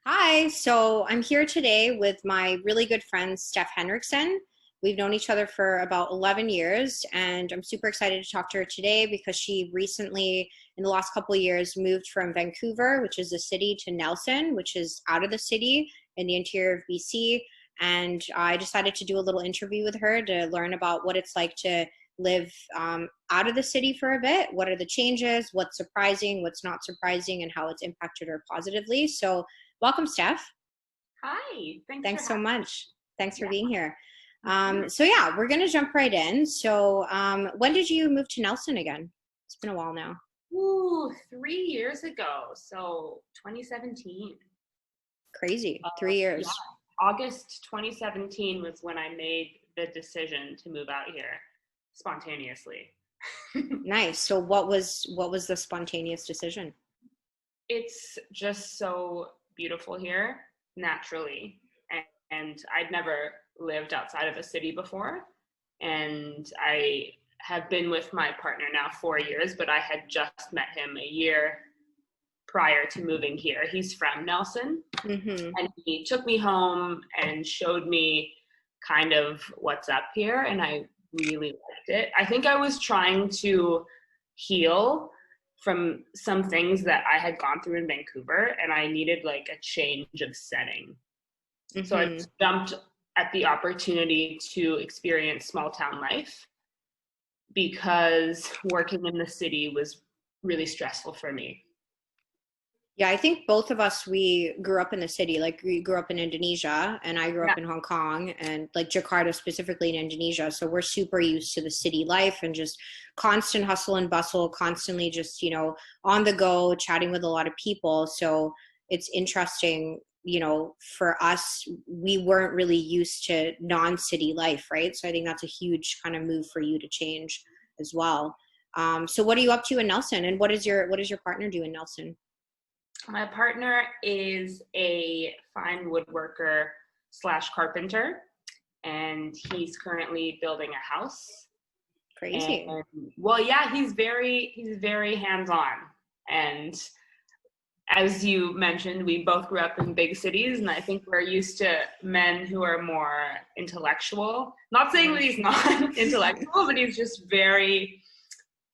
Hi, so I'm here today with my really good friend, Steph Henriksen. We've known each other for about 11 years, and I'm super excited to talk to her today because she recently, in the last couple of years, moved from Vancouver, which is the city, to Nelson, which is out of the city in the interior of BC. And I decided to do a little interview with her to learn about what it's like to live out of the city for a bit. What are the changes? What's surprising? What's not surprising? And how it's impacted her positively. So welcome, Steph. Hi, thanks for Thanks so having much. Thanks for me. being here. Yeah. So yeah, we're gonna jump right in. So when did you move to Nelson again? It's been a while now. Ooh, 3 years ago, so 2017. Crazy. Uh, Three yeah, years. August 2017 was when I made the decision to move out here spontaneously. Nice. So what was the spontaneous decision? It's just so beautiful here naturally, and I'd never lived outside of a city before, and I have been with my partner now 4 years, but I had just met him a year prior to moving here. He's from Nelson, Mm-hmm. and he took me home and showed me kind of what's up here, and I really liked it. I think I was trying to heal from some things that I had gone through in Vancouver, and I needed like a change of setting. So I Mm-hmm. jumped at the opportunity to experience small town life because working in the city was really stressful for me. Yeah, I think both of us, we grew up in the city. Like we grew up in Indonesia and I grew Yeah. up in Hong Kong and like Jakarta specifically in Indonesia. So we're super used to the city life and just constant hustle and bustle, constantly just, on the go, chatting with a lot of people. So it's interesting, for us, we weren't really used to non-city life, right? So I think that's a huge kind of move for you to change as well. So what are you up to in Nelson, and what does your partner do in Nelson? My partner is a fine woodworker slash carpenter, and he's currently building a house. And Crazy. well, yeah, he's very hands-on. And as you mentioned, we both grew up in big cities, and I think we're used to men who are more intellectual. Not saying that he's not intellectual, but he's just very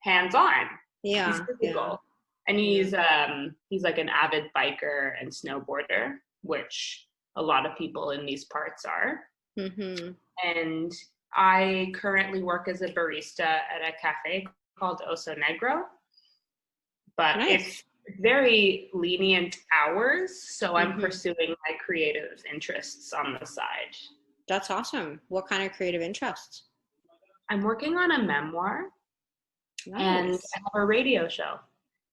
hands-on. He's Yeah, yeah, physical, and yeah. he's like an avid biker and snowboarder, which a lot of people in these parts are. Mm-hmm. And I currently work as a barista at a cafe called Oso Negro, but Nice. it's very lenient hours, so I'm Mm-hmm. pursuing my creative interests on the side. That's awesome. What kind of creative interests? I'm working on a memoir and I Nice. have a radio show.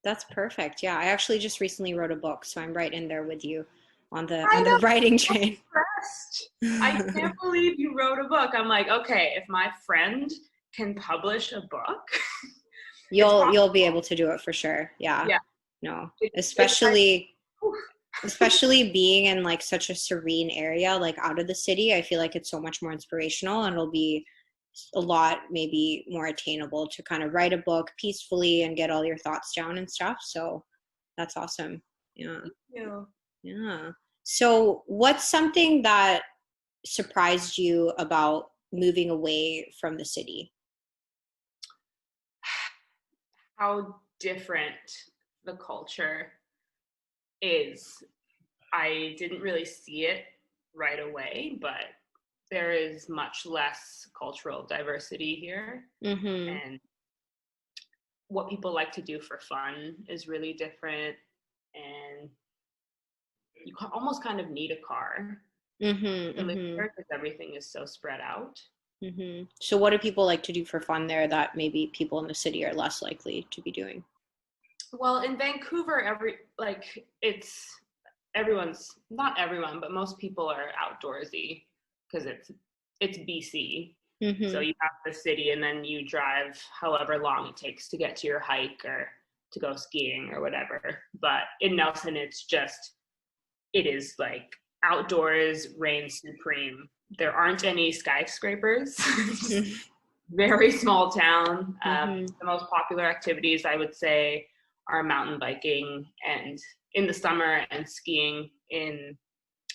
That's perfect. Yeah, I actually just recently wrote a book, so I'm right in there with you on the I on the know, writing train. impressed. I can't believe you wrote a book. I'm like, okay, if my friend can publish a book, it's You'll be possible. able to do it for sure. Yeah. Yeah, No. it's like, Especially whew. especially being in like such a serene area, like out of the city, I feel like it's so much more inspirational and it'll be a lot maybe more attainable to kind of write a book peacefully and get all your thoughts down and stuff. So that's awesome. Yeah. Thank you. Yeah. So what's something that surprised you about moving away from the city? How different the culture is. I didn't really see it right away, but there is much less cultural diversity here. Mm-hmm. And what people like to do for fun is really different. And you almost kind of need a car Mm-hmm. to live Mm-hmm. here because everything is so spread out. Mm-hmm. So what do people like to do for fun there that maybe people in the city are less likely to be doing? Well, in Vancouver, it's everyone's not everyone, but most people are outdoorsy because it's BC. So Mm-hmm. you have the city, and then you drive however long it takes to get to your hike or to go skiing or whatever. But in Nelson, it is like outdoors reign supreme. There aren't any skyscrapers. Very small town. Mm-hmm. The most popular activities I would say are mountain biking and in the summer and skiing in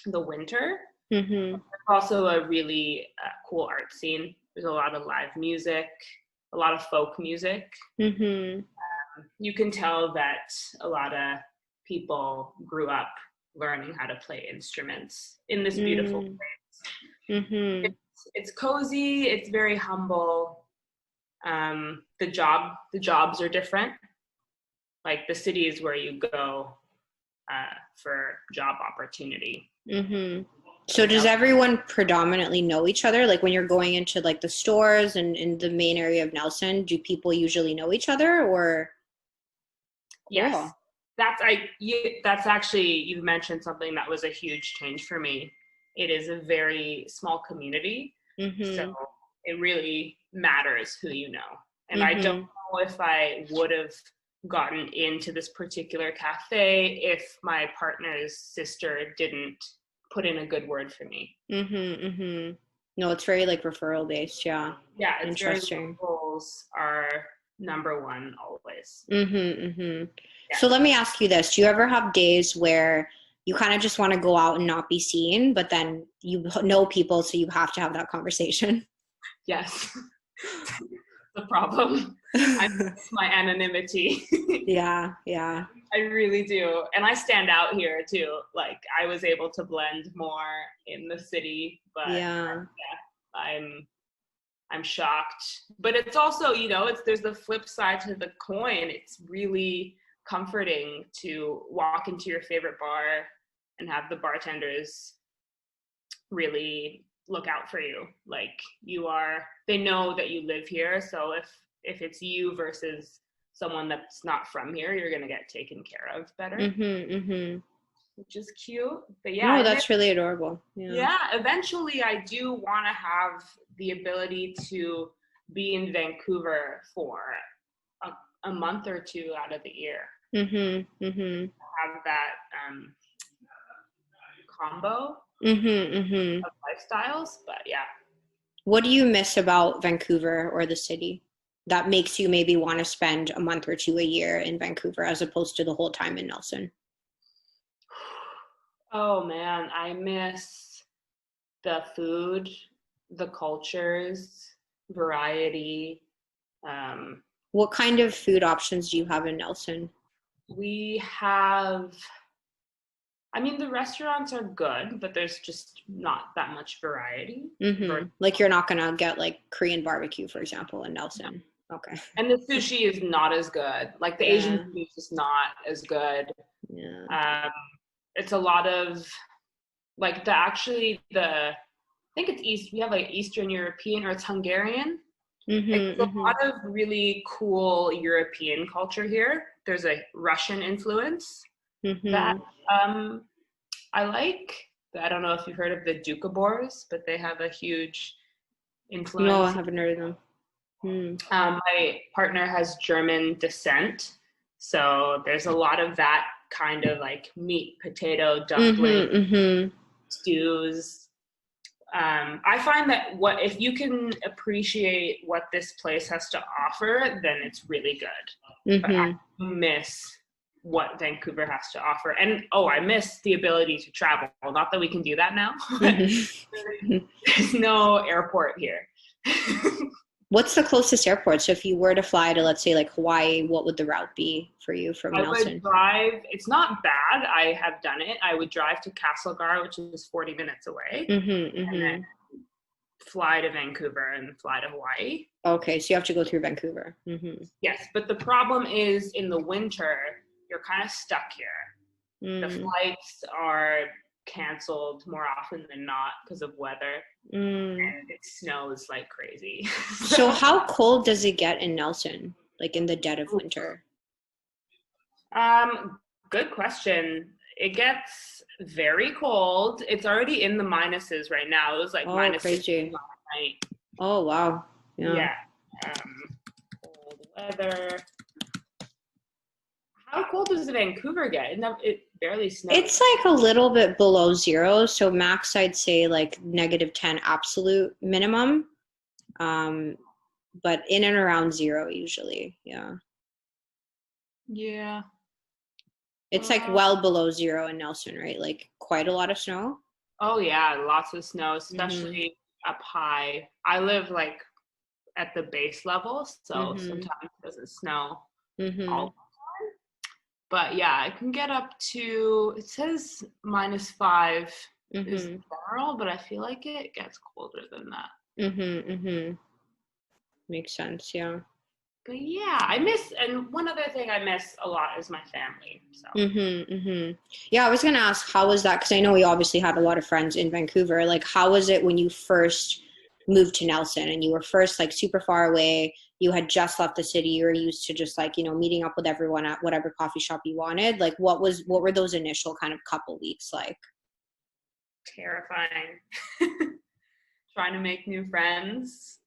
the winter. Mm-hmm. Also a really cool art scene. There's a lot of live music, a lot of folk music. Mm-hmm. You can tell that a lot of people grew up learning how to play instruments in this beautiful place. Mm-hmm. It's cozy. It's very humble. The jobs are different. Like the city is where you go for job opportunity. Mm-hmm. So does everyone predominantly know each other? Like when you're going into like the stores and in the main area of Nelson, do people usually know each other or? Yes, Cool. that's actually, you've mentioned something that was a huge change for me. It is a very small community, so Mm-hmm. it really matters who you know. And I don't Mm-hmm. know if I would have gotten into this particular cafe if my partner's sister didn't put in a good word for me. Mm-hmm. Mm-hmm. No, it's very like referral based. Yeah. Yeah, it's very, Interesting. locals are number one always. Mm-hmm. Mm-hmm. Yeah. So let me ask you this. Do you ever have days where you kind of just want to go out and not be seen, but then you know people, so you have to have that conversation? Yes. The problem. I miss my anonymity. Yeah, yeah. I really do. And I stand out here too. Like I was able to blend more in the city, but Yeah. yeah, I'm shocked. But it's also, there's the flip side to the coin. It's really comforting to walk into your favorite bar and have the bartenders really look out for you. Like they know that you live here. So if it's you versus someone that's not from here, you're going to get taken care of better, Mm-hmm, mm-hmm. which is cute. But No, that's really adorable. Yeah. yeah, eventually I do want to have the ability to be in Vancouver for a month or two out of the year. Mm-hmm, mm-hmm. Have that combo Mm-hmm, mm-hmm. of lifestyles. But yeah. What do you miss about Vancouver or the city that makes you maybe want to spend a month or two a year in Vancouver as opposed to the whole time in Nelson? Oh man, I miss the food, the cultures, variety. Um, What kind of food options do you have in Nelson? we have, I mean, the restaurants are good, but there's just not that much variety. Mm-hmm. Like you're not gonna get like Korean barbecue, for example, in Nelson. Okay. And the sushi is not as good. Like the Asian Yeah. food is just not as good. Yeah. Um, it's a lot of like I think it's we have like Eastern European or it's Hungarian. Like, Mm-hmm. there's a Mm-hmm. lot of really cool European culture here. There's a Russian influence that Mm-hmm. I like. I don't know if you've heard of the Dukkabors, but they have a huge No, I influence. haven't heard of them. Hmm. My partner has German descent, so there's a lot of that kind of like meat, potato, dumpling, Mm-hmm. Mm-hmm. stews. I find that if you can appreciate what this place has to offer, then it's really good. But I Mm-hmm. miss what Vancouver has to offer. And I miss the ability to travel. Not that we can do that now, but Mm-hmm. there's no airport here. What's the closest airport? So if you were to fly to, let's say, like Hawaii, what would the route be for you from I would Nelson? drive, it's not bad. I have done it. I would drive to Castlegar, which is 40 minutes away, Mm-hmm. and then Mm-hmm. fly to Vancouver and fly to Hawaii. Okay, so you have to go through Vancouver. Mm-hmm. Yes, but the problem is in the winter, you're kind of stuck here. The Mm. flights are canceled more often than not because of weather, Mm. and it snows like crazy. So how cold does it get in Nelson, like in the dead of winter? Good question. It gets very cold. It's already in the minuses right now. It was like Oh, minus 6 crazy. last night. Oh, wow. Yeah. Yeah. Cold weather. How cold does Vancouver get? It barely snows. It's like a little bit below zero. So max, I'd say like -10 absolute minimum. But in and around zero usually. Yeah. Yeah. It's like well below zero in Nelson, right? Like quite a lot of snow. Oh yeah, lots of snow, Mm-hmm. especially up high. I live like at the base level, so Mm-hmm. sometimes it doesn't snow Mm-hmm. all. But yeah, it can get up to, it says -5 is Mm-hmm. general, but I feel like it gets colder than that. Mm-hmm. Mm-hmm. Makes sense, yeah. But yeah, I miss, and one other thing I miss a lot is my family. So Mm-hmm. Mm-hmm. Yeah, I was gonna ask, how was that? Because I know we obviously have a lot of friends in Vancouver. Like, how was it when you first moved to Nelson and you were first like super far away? You had just left the city. You were used to just like, meeting up with everyone at whatever coffee shop you wanted. Like, what were those initial kind of couple weeks like? terrifying. Trying to make new friends,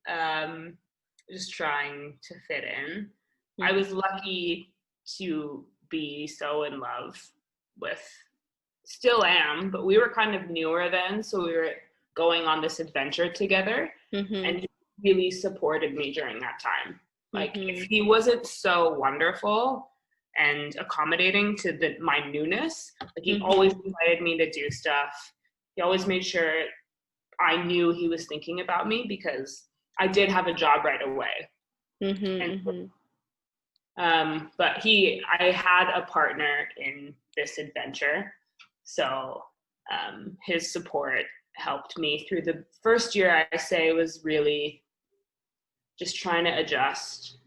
just trying to fit in. I Mm-hmm. was lucky to be so in love with, still am, but we were kind of newer then, so we were going on this adventure together, Mm-hmm. and he really supported me during that time. Like if Mm-hmm. he wasn't so wonderful and accommodating to my newness, like he always Mm-hmm. invited me to do stuff. He always made sure I knew he was thinking about me because I did have a job right away. And Mm-hmm. but I had a partner in this adventure, so his support helped me through the first year. I say was really just trying to adjust.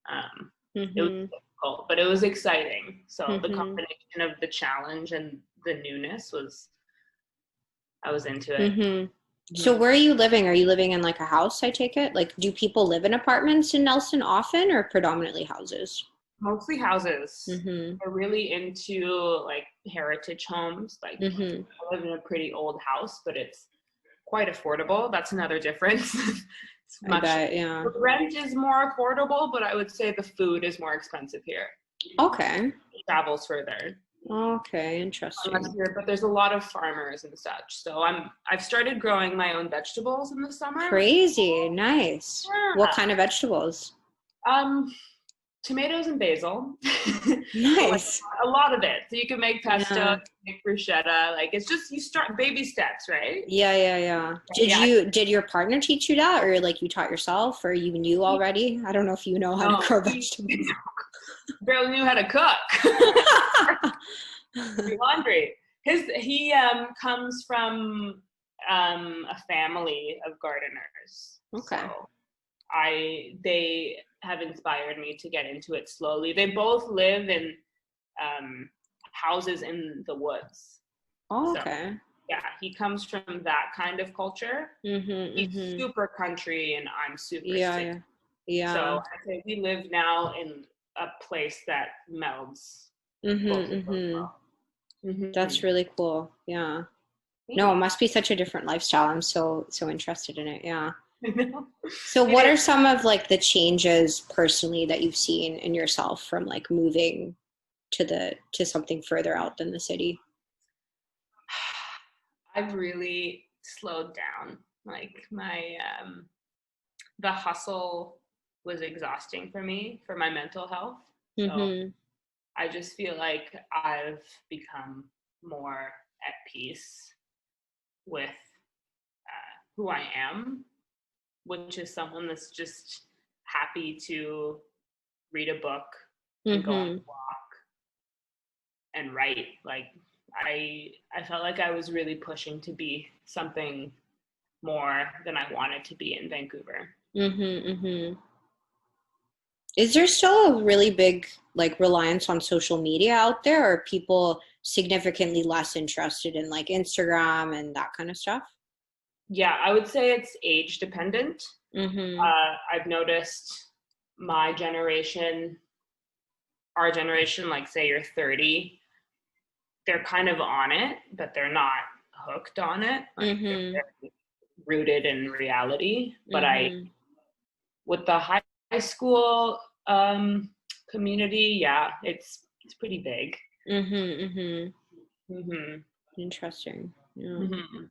It was Mm-hmm. difficult, but it was exciting. So the Mm-hmm. combination of the challenge and the newness was, I was into it. Mm-hmm. So Mm-hmm. where are you living? Are you living in like a house, I take it? Like, do people live in apartments in Nelson often or predominantly houses? Mostly houses. Mm-hmm. They're really into like heritage homes. Like Mm-hmm. I live in a pretty old house, but it's quite affordable. That's another difference. It's I much, bet, yeah. the rent is more affordable, but I would say the food is more expensive here. Okay. It travels further. Okay, Unless interesting. here, but there's a lot of farmers and such. So I've started growing my own vegetables in the summer, which is Crazy. Nice. What yeah. kind of vegetables? Um Tomatoes and basil. But like Nice. a lot of it. So you can make pesto, Yeah. make bruschetta. Like it's just, you start baby steps, right? Yeah, yeah, yeah. Yeah. Did your partner teach you that or like you taught yourself or you knew already? I don't know if you know how to No, grow he vegetables. barely knew how to cook. Do laundry. He comes from a family of gardeners. Okay. So they have inspired me to get into it slowly. They both live in um, houses in the woods. Oh, So okay. yeah, he comes from that kind of culture. Mm-hmm, He's mm-hmm. super country and I'm super Yeah, city. yeah. Yeah. So I say we live now in a place that melds both Mm-hmm, of those mm-hmm. worlds. Mm-hmm. That's really cool. Yeah. No, it Thanks. must be such a different lifestyle. I'm so interested in it. Yeah. So It what are is. some of like the changes personally that you've seen in yourself from like moving to something further out than the city? I've really slowed down. Like the hustle was exhausting for me, for my mental health. So Mm-hmm. I just feel like I've become more at peace with who I am, which is someone that's just happy to read a book and go on Mm-hmm. a walk and write. Like I felt like I was really pushing to be something more than I wanted to be in Vancouver. Mm-hmm. Mm-hmm. Is there still a really big like reliance on social media out there, or are people significantly less interested in like Instagram and that kind of stuff? Yeah, I would say it's age dependent. Mm-hmm. I've noticed my generation, our generation, like say you're 30, they're kind of on it, but they're not hooked on it. Like they're Mm-hmm. very rooted in reality. But Mm-hmm. with the high school community, yeah, it's pretty big. Mm-hmm. Mm-hmm. Hmm. Interesting. Yeah. Hmm.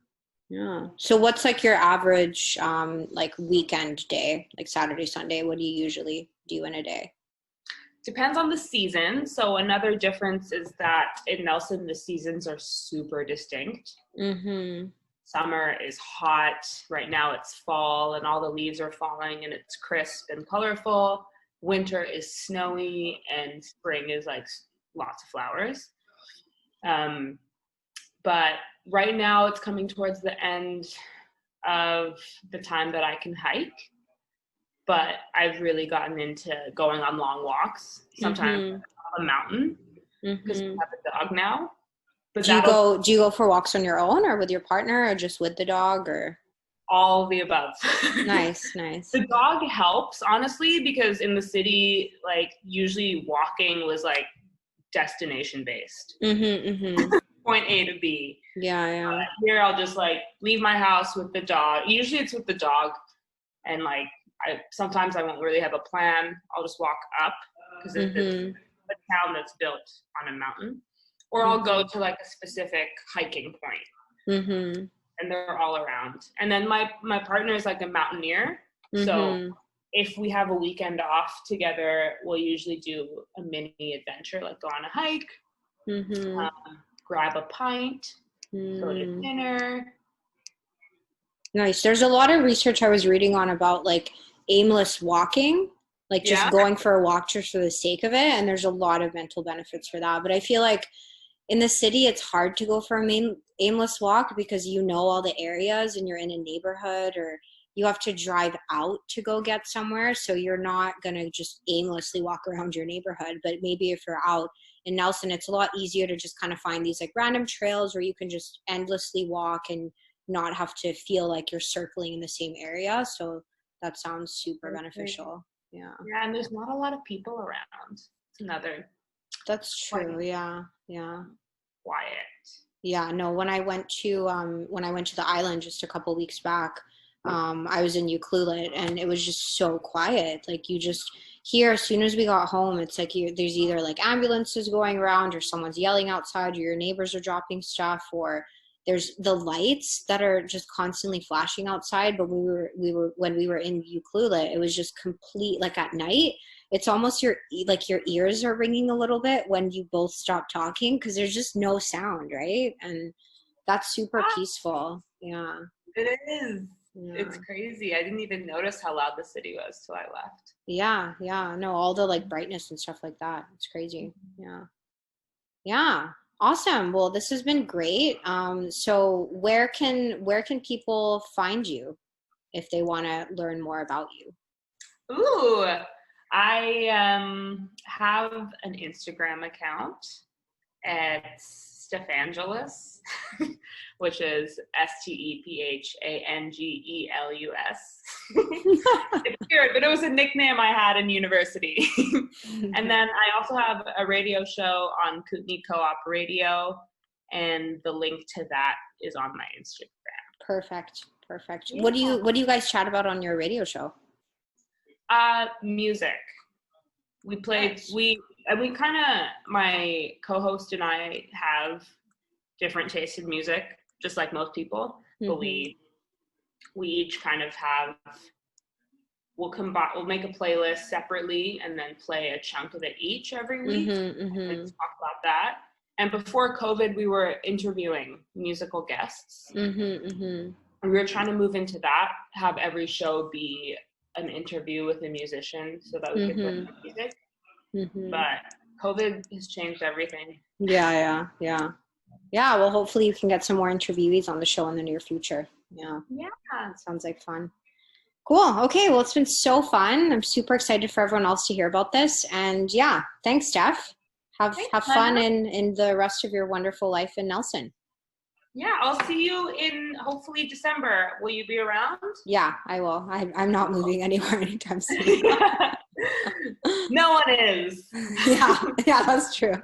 Yeah. So what's like your average like weekend day, like Saturday, Sunday? What do you usually do in a day? Depends on the season. So another difference is that in Nelson, the seasons are super distinct. Mm-hmm. Summer is hot. Right now it's fall and all the leaves are falling and it's crisp and colorful. Winter is snowy and spring is like lots of flowers. But right now it's coming towards the end of the time that I can hike. But I've really gotten into going on long walks, sometimes on a mountain, because we have a dog now. But do you go for walks on your own or with your partner or just with the dog or? All the above. Nice. The dog helps, honestly, because in the city, like usually walking was like destination based. Point A to B. Yeah. Here I'll just like leave my house with the dog. Usually it's with the dog, and like sometimes I won't really have a plan. I'll just walk up because it's a town that's built on a mountain, or I'll go to like a specific hiking point, and they're all around. And then my partner is like a mountaineer, so if we have a weekend off together, we'll usually do a mini adventure, like go on a hike, grab a pint, go to dinner. Nice. There's a lot of research I was reading on about like aimless walking, like just going for a walk just for the sake of it. And there's a lot of mental benefits for that. But I feel like in the city, it's hard to go for a aimless walk because you know all the areas and you're in a neighborhood or you have to drive out to go get somewhere. So you're not going to just aimlessly walk around your neighborhood. But maybe if you're out in Nelson, it's a lot easier to just kind of find these like random trails where you can just endlessly walk and not have to feel like you're circling in the same area. So that sounds super beneficial. Yeah, and there's not a lot of people around. It's another. That's true. Yeah. Quiet. Yeah, no, when I went to the island just a couple weeks back, I was in Ucluelet and it was just so quiet. Like you just hear as soon as we got home, it's like there's either like ambulances going around or someone's yelling outside or your neighbors are dropping stuff or there's the lights that are just constantly flashing outside. But when we were in Ucluelet, it was just complete, like at night, it's almost your ears are ringing a little bit when you both stop talking because there's just no sound, right? And that's super peaceful. Yeah. It is. Yeah. It's crazy. I didn't even notice how loud the city was till I left. Yeah. No, all the like brightness and stuff like that. It's crazy. Yeah. Awesome. Well, this has been great. So where can people find you if they want to learn more about you? Ooh, I have an Instagram account at Stephangelus, which is Stephangelus. It's weird, but it was a nickname I had in university. And then I also have a radio show on Kootenai Co-op Radio, and the link to that is on my Instagram. Perfect. Yeah. What do you guys chat about on your radio show? Music. We played. We kind of, my co-host and I have different tastes in music, just like most people. But we each kind of have. We'll make a playlist separately and then play a chunk of it each every week and talk about that. And before COVID, we were interviewing musical guests. We were trying to move into that, have every show be an interview with a musician so that we could play music. But COVID has changed everything. Yeah. Well, hopefully you can get some more interviewees on the show in the near future. Yeah. Sounds like fun. Cool. Okay. Well, it's been so fun. I'm super excited for everyone else to hear about this. And yeah, thanks, Steph. Have fun in the rest of your wonderful life in Nelson. Yeah, I'll see you in hopefully December. Will you be around? Yeah, I will. I'm not moving anywhere anytime soon. No one is. Yeah, that's true.